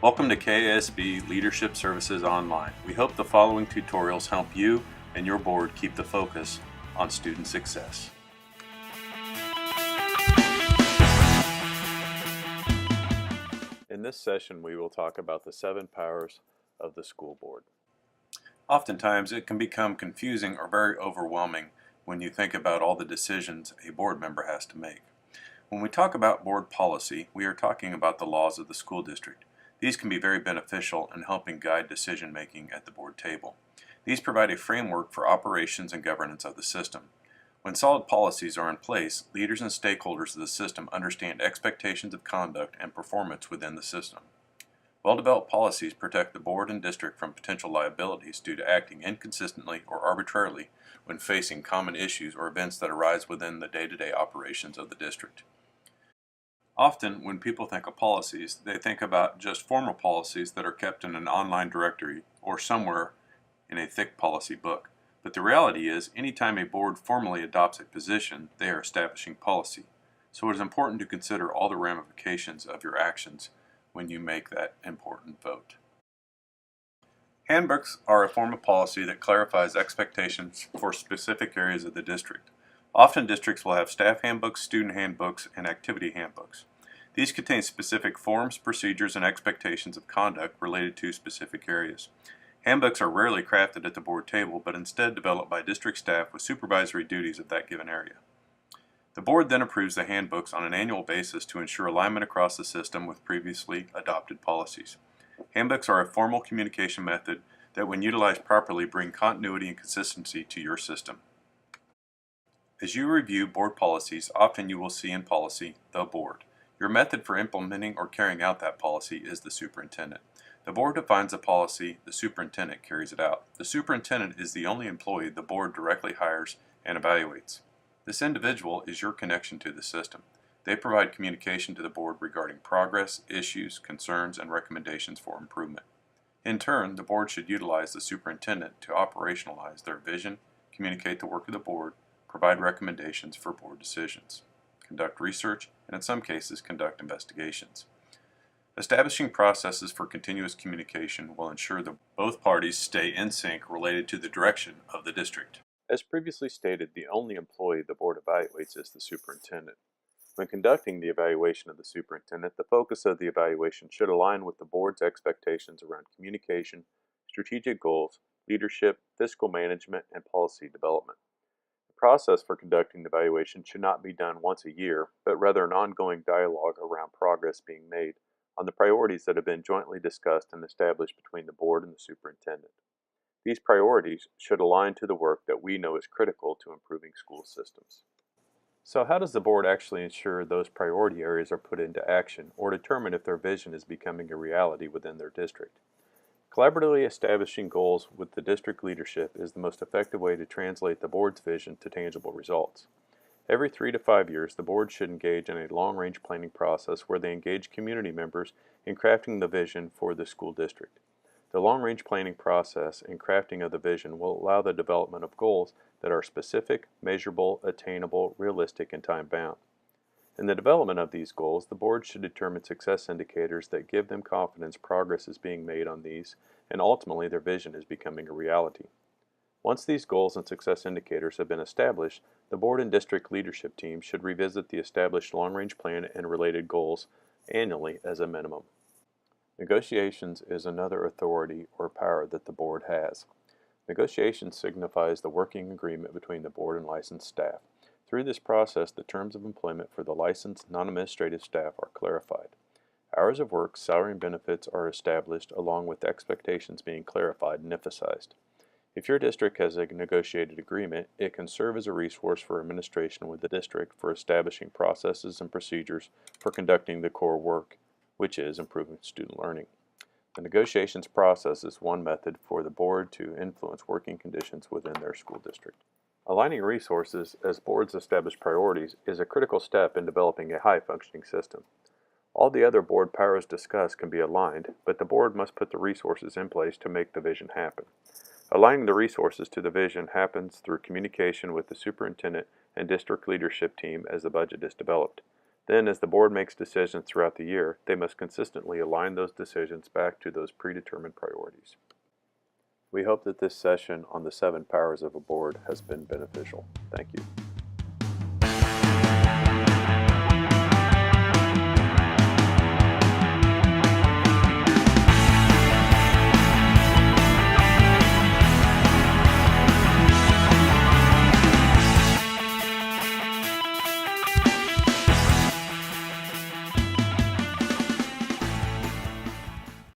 Welcome to KSB Leadership Services Online. We hope the following tutorials help you and your board keep the focus on student success. In this session, we will talk about the 7 powers of the school board. Oftentimes, it can become confusing or very overwhelming when you think about all the decisions a board member has to make. When we talk about board policy, we are talking about the laws of the school district. These can be very beneficial in helping guide decision-making at the board table. These provide a framework for operations and governance of the system. When solid policies are in place, leaders and stakeholders of the system understand expectations of conduct and performance within the system. Well-developed policies protect the board and district from potential liabilities due to acting inconsistently or arbitrarily when facing common issues or events that arise within the day-to-day operations of the district. Often, when people think of policies, they think about just formal policies that are kept in an online directory or somewhere in a thick policy book. But the reality is, anytime a board formally adopts a position, they are establishing policy. So it is important to consider all the ramifications of your actions when you make that important vote. Handbooks are a form of policy that clarifies expectations for specific areas of the district. Often districts will have staff handbooks, student handbooks, and activity handbooks. These contain specific forms, procedures, and expectations of conduct related to specific areas. Handbooks are rarely crafted at the board table, but instead developed by district staff with supervisory duties of that given area. The board then approves the handbooks on an annual basis to ensure alignment across the system with previously adopted policies. Handbooks are a formal communication method that, when utilized properly, bring continuity and consistency to your system. As you review board policies, often you will see in policy, the board. Your method for implementing or carrying out that policy is the superintendent. The board defines a policy, the superintendent carries it out. The superintendent is the only employee the board directly hires and evaluates. This individual is your connection to the system. They provide communication to the board regarding progress, issues, concerns, and recommendations for improvement. In turn, the board should utilize the superintendent to operationalize their vision, communicate the work of the board, provide recommendations for board decisions, conduct research, and in some cases conduct investigations. Establishing processes for continuous communication will ensure that both parties stay in sync related to the direction of the district. As previously stated, the only employee the board evaluates is the superintendent. When conducting the evaluation of the superintendent, the focus of the evaluation should align with the board's expectations around communication, strategic goals, leadership, fiscal management, and policy development. The process for conducting the evaluation should not be done once a year, but rather an ongoing dialogue around progress being made on the priorities that have been jointly discussed and established between the board and the superintendent. These priorities should align to the work that we know is critical to improving school systems. So how does the board actually ensure those priority areas are put into action or determine if their vision is becoming a reality within their district? Collaboratively establishing goals with the district leadership is the most effective way to translate the board's vision to tangible results. Every 3 to 5 years, the board should engage in a long-range planning process where they engage community members in crafting the vision for the school district. The long-range planning process and crafting of the vision will allow the development of goals that are specific, measurable, attainable, realistic, and time-bound. In the development of these goals, the board should determine success indicators that give them confidence progress is being made on these, and ultimately their vision is becoming a reality. Once these goals and success indicators have been established, the board and district leadership teams should revisit the established long-range plan and related goals annually as a minimum. Negotiations is another authority or power that the board has. Negotiations signifies the working agreement between the board and licensed staff. Through this process, the terms of employment for the licensed non-administrative staff are clarified. Hours of work, salary, and benefits are established along with expectations being clarified and emphasized. If your district has a negotiated agreement, it can serve as a resource for administration with the district for establishing processes and procedures for conducting the core work, which is improving student learning. The negotiations process is one method for the board to influence working conditions within their school district. Aligning resources as boards establish priorities is a critical step in developing a high-functioning system. All the other board powers discussed can be aligned, but the board must put the resources in place to make the vision happen. Aligning the resources to the vision happens through communication with the superintendent and district leadership team as the budget is developed. Then, as the board makes decisions throughout the year, they must consistently align those decisions back to those predetermined priorities. We hope that this session on the 7 powers of a board has been beneficial. Thank you.